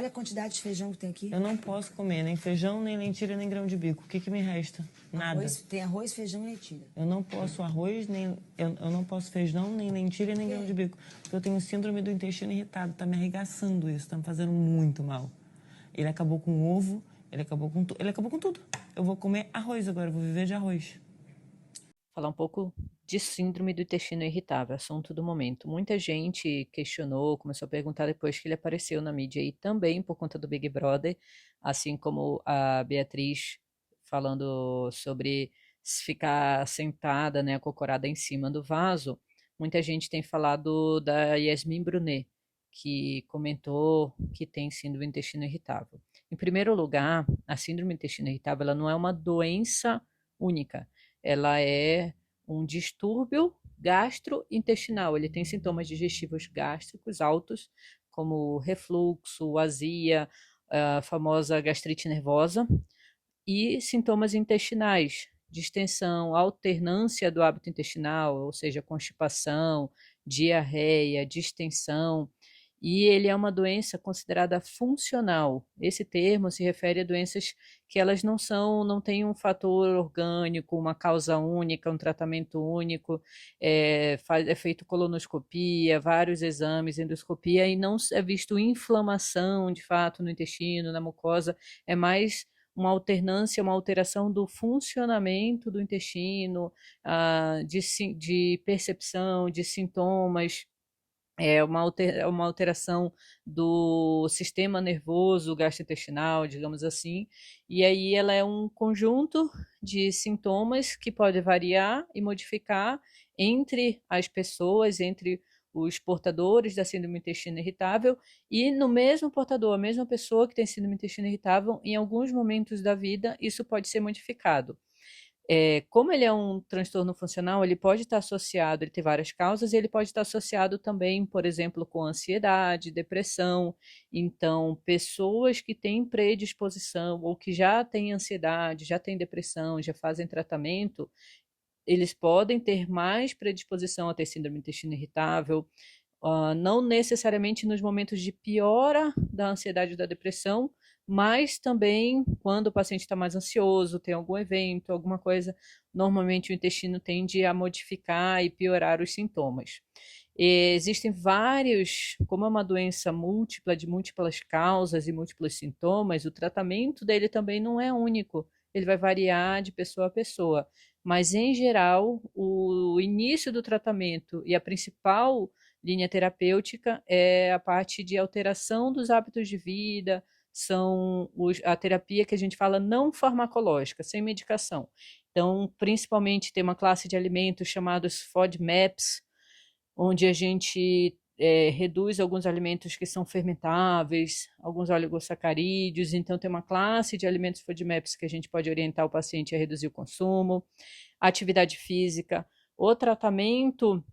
Olha a quantidade de feijão que tem aqui. Eu não posso comer nem feijão, nem lentilha, nem grão de bico. O que me resta? Nada. Tem arroz, feijão e lentilha. Eu não posso arroz, nem eu não posso feijão, nem lentilha, nem grão de bico. Porque eu tenho síndrome do intestino irritado. Tá me arregaçando isso, tá me fazendo muito mal. Ele acabou com o ovo, ele acabou com tudo. Eu vou comer arroz agora, eu vou viver de arroz. Falar um pouco de síndrome do intestino irritável, assunto do momento. Muita gente questionou, começou a perguntar depois que ele apareceu na mídia e também por conta do Big Brother, assim como a Beatriz falando sobre ficar sentada, né, acocorada em cima do vaso. Muita gente tem falado da Yasmin Brunet, que comentou que tem síndrome do intestino irritável. Em primeiro lugar, a síndrome do intestino irritável ela não é uma doença única, ela é um distúrbio gastrointestinal. Ele tem sintomas digestivos gástricos altos, como refluxo, azia, a famosa gastrite nervosa, e sintomas intestinais, distensão, alternância do hábito intestinal, ou seja, constipação, diarreia, distensão, e ele é uma doença considerada funcional. Esse termo se refere a doenças que elas não têm um fator orgânico, uma causa única, um tratamento único, é feito colonoscopia, vários exames, endoscopia, e não é visto inflamação, de fato, no intestino, na mucosa, é mais uma alternância, uma alteração do funcionamento do intestino, de percepção, de sintomas, uma alteração do sistema nervoso gastrointestinal, digamos assim, e aí ela é um conjunto de sintomas que pode variar e modificar entre as pessoas, entre os portadores da síndrome do intestino irritável, e no mesmo portador, a mesma pessoa que tem síndrome do intestino irritável, em alguns momentos da vida, isso pode ser modificado. Como ele é um transtorno funcional, ele pode estar associado, ele tem várias causas, e ele pode estar associado também, por exemplo, com ansiedade, depressão. Então, pessoas que têm predisposição ou que já têm ansiedade, já têm depressão, já fazem tratamento, eles podem ter mais predisposição a ter síndrome do intestino irritável, não necessariamente nos momentos de piora da ansiedade e da depressão, mas também quando o paciente está mais ansioso, tem algum evento, alguma coisa, normalmente o intestino tende a modificar e piorar os sintomas. Existem vários, como é uma doença múltipla, de múltiplas causas e múltiplos sintomas, o tratamento dele também não é único, ele vai variar de pessoa a pessoa, mas em geral, o início do tratamento e a principal linha terapêutica é a parte de alteração dos hábitos de vida, a terapia que a gente fala não farmacológica, sem medicação. Então, principalmente tem uma classe de alimentos chamados FODMAPs, onde a gente reduz alguns alimentos que são fermentáveis, alguns oligosacarídeos, então tem uma classe de alimentos FODMAPs que a gente pode orientar o paciente a reduzir o consumo, atividade física, o tratamento,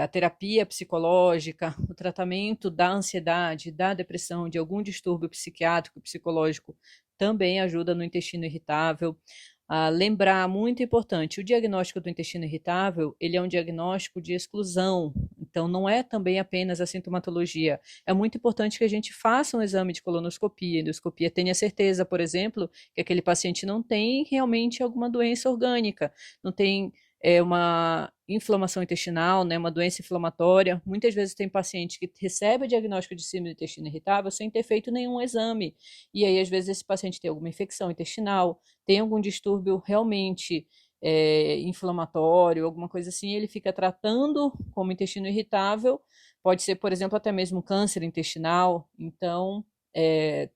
a terapia psicológica, o tratamento da ansiedade, da depressão, de algum distúrbio psiquiátrico, psicológico, também ajuda no intestino irritável. Lembrar, muito importante, o diagnóstico do intestino irritável, ele é um diagnóstico de exclusão, então não é também apenas a sintomatologia. É muito importante que a gente faça um exame de colonoscopia, endoscopia, tenha certeza, por exemplo, que aquele paciente não tem realmente alguma doença orgânica, não tem uma inflamação intestinal, né, uma doença inflamatória. Muitas vezes tem paciente que recebe o diagnóstico de síndrome do intestino irritável sem ter feito nenhum exame. E aí, às vezes, esse paciente tem alguma infecção intestinal, tem algum distúrbio realmente inflamatório, alguma coisa assim, ele fica tratando como intestino irritável. Pode ser, por exemplo, até mesmo câncer intestinal. Então,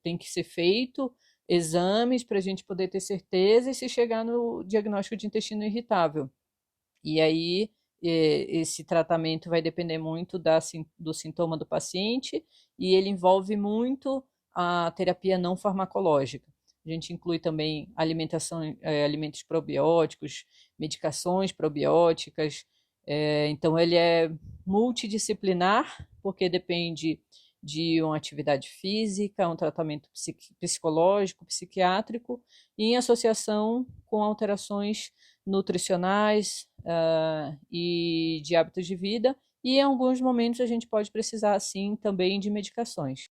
tem que ser feito exames para a gente poder ter certeza e se chegar no diagnóstico de intestino irritável. E aí, esse tratamento vai depender muito do sintoma do paciente e ele envolve muito a terapia não farmacológica. A gente inclui também alimentação, alimentos probióticos, medicações probióticas. Então, ele é multidisciplinar, porque depende de uma atividade física, um tratamento psicológico, psiquiátrico, e em associação com alterações nutricionais e de hábitos de vida, e em alguns momentos a gente pode precisar, sim, também de medicações.